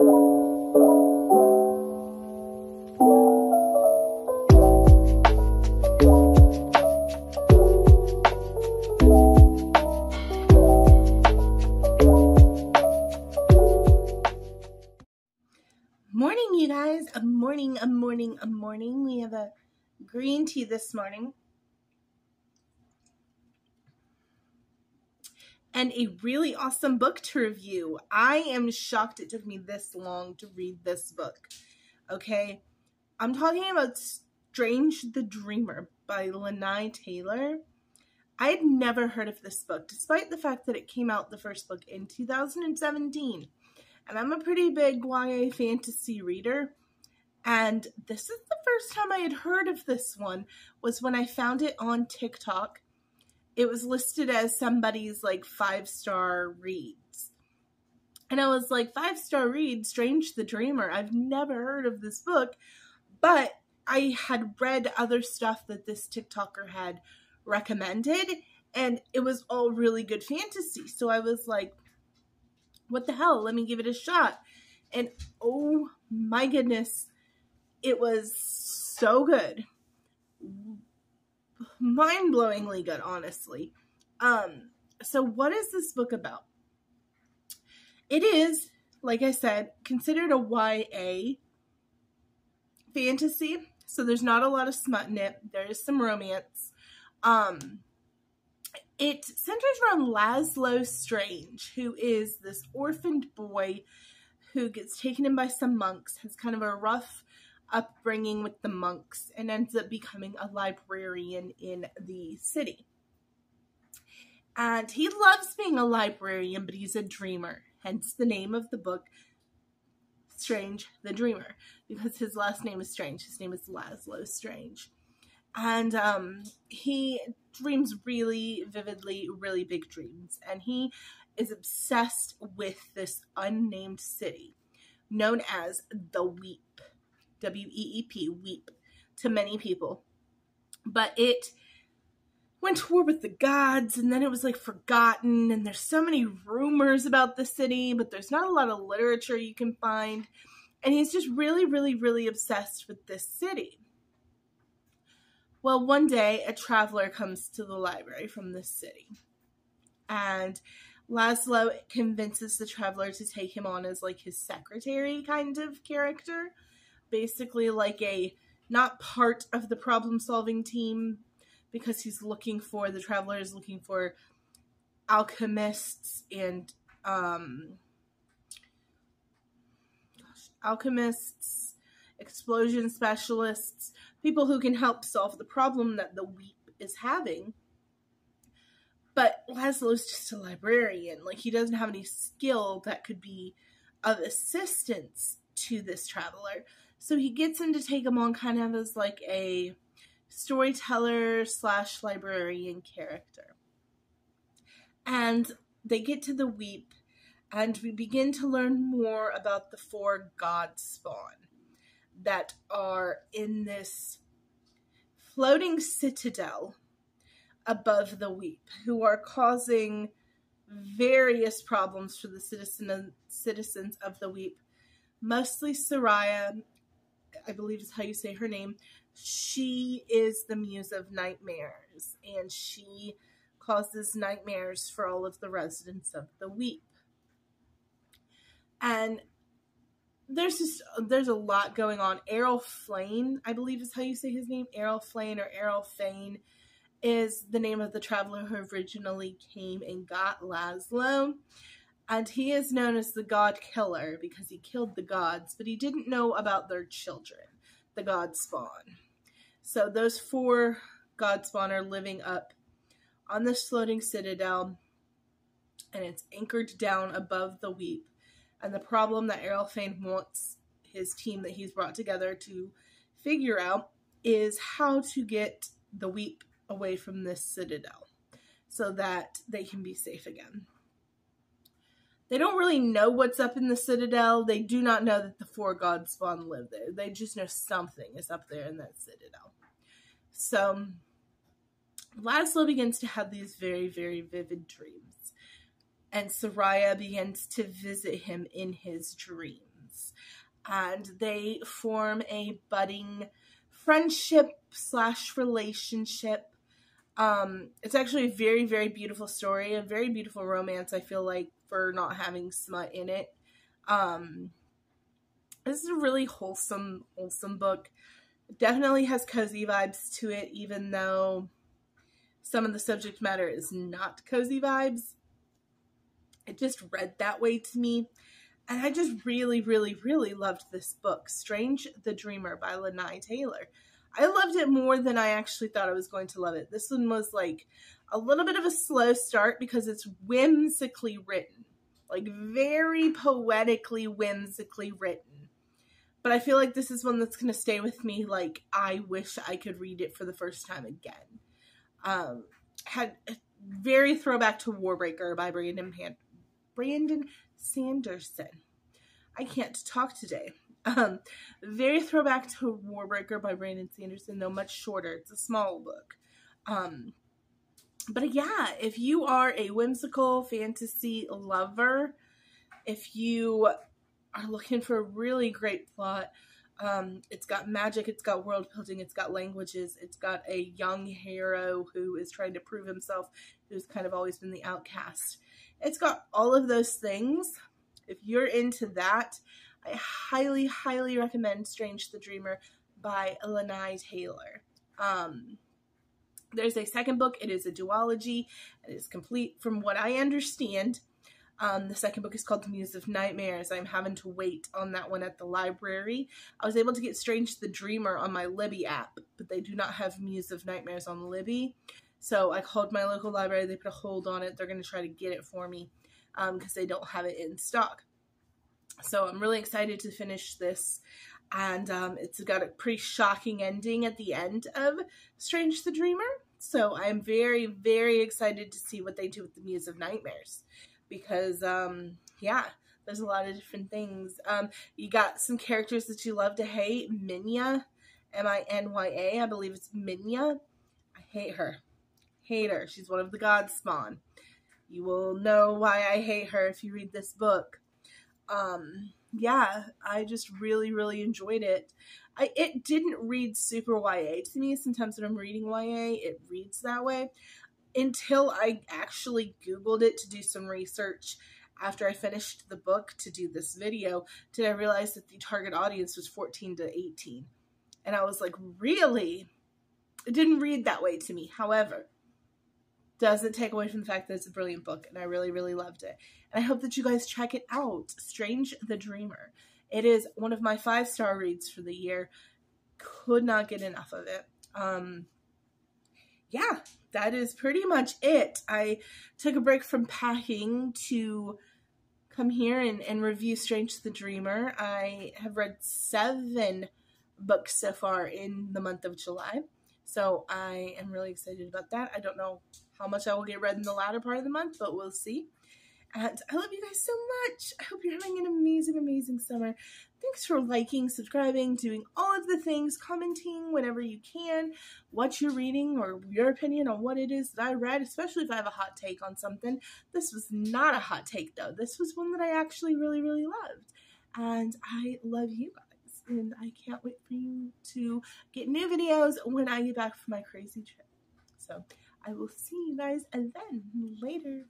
Morning, you guys. A morning. We have a green tea this morning. And a really awesome book to review. I am shocked it took me this long to read this book. Okay? I'm talking about Strange the Dreamer by Laini Taylor. I had never heard of this book, despite the fact that it came out, the first book, in 2017. And I'm a pretty big YA fantasy reader. And this is the first time I had heard of this one, was when I found it on TikTok. It was listed as somebody's like 5-star reads. And I was like, 5-star read, Strange the Dreamer. I've never heard of this book. But I had read other stuff that this TikToker had recommended. And it was all really good fantasy. So I was like, what the hell? Let me give it a shot. And oh my goodness, it was so good. Mind-blowingly good, honestly. So what is this book about? It is, like I said, considered a YA fantasy. So there's not a lot of smut in it. There is some romance. It centers around Laszlo Strange, who is this orphaned boy who gets taken in by some monks, has kind of a rough upbringing with the monks, and ends up becoming a librarian in the city. And he loves being a librarian, but he's a dreamer, hence the name of the book, Strange the Dreamer, because his last name is Strange. His name is Laszlo Strange. And he dreams really vividly, really big dreams, and he is obsessed with this unnamed city known as the Weep. W-E-E-P, Weep, to many people. But it went to war with the gods, and then it was like forgotten, and there's so many rumors about the city, but there's not a lot of literature you can find. And he's just really, really, really obsessed with this city. Well, one day, a traveler comes to the library from this city. And Laszlo convinces the traveler to take him on as like his secretary kind of character. Basically like a not part of the problem-solving team, because he's looking for, the traveler is looking for alchemists and explosion specialists, people who can help solve the problem that the Weep is having. But Laszlo's just a librarian. Like, he doesn't have any skill that could be of assistance to this traveler. So he gets him to take him on kind of as like a storyteller / librarian character. And they get to the Weep, and we begin to learn more about the 4 god spawn that are in this floating citadel above the Weep, who are causing various problems for the citizens of the Weep. Mostly Soraya, I believe is how you say her name. She is the muse of nightmares, and she causes nightmares for all of the residents of the Weep. And there's a lot going on. Errol Flynn, I believe is how you say his name. Errol Flynn or Errol Fane is the name of the traveler who originally came and got Laszlo. And he is known as the God Killer because he killed the gods, but he didn't know about their children, the God Spawn. So those 4 God Spawn are living up on this floating citadel, and it's anchored down above the Weep. And the problem that Errol Fane wants his team that he's brought together to figure out is how to get the Weep away from this citadel so that they can be safe again. They don't really know what's up in the citadel. They do not know that the 4 god spawn live there. They just know something is up there in that citadel. So Laszlo begins to have these very, very vivid dreams. And Soraya begins to visit him in his dreams. romance. And they form a budding friendship / relationship. It's actually a very, very beautiful story, a very beautiful romance, I feel like, for not having smut in it. This is a really wholesome book. It definitely has cozy vibes to it, even though some of the subject matter is not cozy vibes. It just read that way to me. And I just really, really, really loved this book, Strange the Dreamer by Laini Taylor. I loved it more than I actually thought I was going to love it. This one was like a little bit of a slow start because it's whimsically written. Like very poetically, whimsically written. But I feel like this is one that's going to stay with me. Like, I wish I could read it for the first time again. Had a very throwback to Warbreaker by Brandon Sanderson. I can't talk today. Very throwback to Warbreaker by Brandon Sanderson, though much shorter. It's a small book. But yeah, if you are a whimsical fantasy lover, if you are looking for a really great plot, it's got magic, it's got world building, it's got languages, it's got a young hero who is trying to prove himself, who's kind of always been the outcast. It's got all of those things. If you're into that, I highly, highly recommend Strange the Dreamer by Laini Taylor. There's a second book. It is a duology. It is complete from what I understand. The second book is called The Muse of Nightmares. I'm having to wait on that one at the library. I was able to get Strange the Dreamer on my Libby app, but they do not have Muse of Nightmares on Libby. So I called my local library. They put a hold on it. They're going to try to get it for me because they don't have it in stock. So I'm really excited to finish this. And it's got a pretty shocking ending at the end of Strange the Dreamer. So I'm very, very excited to see what they do with the Muse of Nightmares. Because, yeah, there's a lot of different things. You got some characters that you love to hate. Minya, M-I-N-Y-A, I believe it's Minya. I hate her. Hate her. She's one of the god spawn. You will know why I hate her if you read this book. Yeah, I just really, really enjoyed it. It didn't read super YA to me. Sometimes when I'm reading YA, it reads that way. Until I actually Googled it to do some research after I finished the book to do this video, did I realize that the target audience was 14 to 18. And I was like, really? It didn't read that way to me. However, doesn't take away from the fact that it's a brilliant book, and I really, really loved it. And I hope that you guys check it out. Strange the Dreamer. It is one of my 5-star reads for the year. Could not get enough of it. Yeah, that is pretty much it. I took a break from packing to come here and review Strange the Dreamer. I have read 7 books so far in the month of July. So I am really excited about that. I don't know how much I will get read in the latter part of the month, but we'll see. And I love you guys so much. I hope you're having an amazing, amazing summer. Thanks for liking, subscribing, doing all of the things, commenting whenever you can, what you're reading or your opinion on what it is that I read, especially if I have a hot take on something. This was not a hot take, though. This was one that I actually really, really loved. And I love you guys. And I can't wait for you to get new videos when I get back from my crazy trip. So I will see you guys and then later.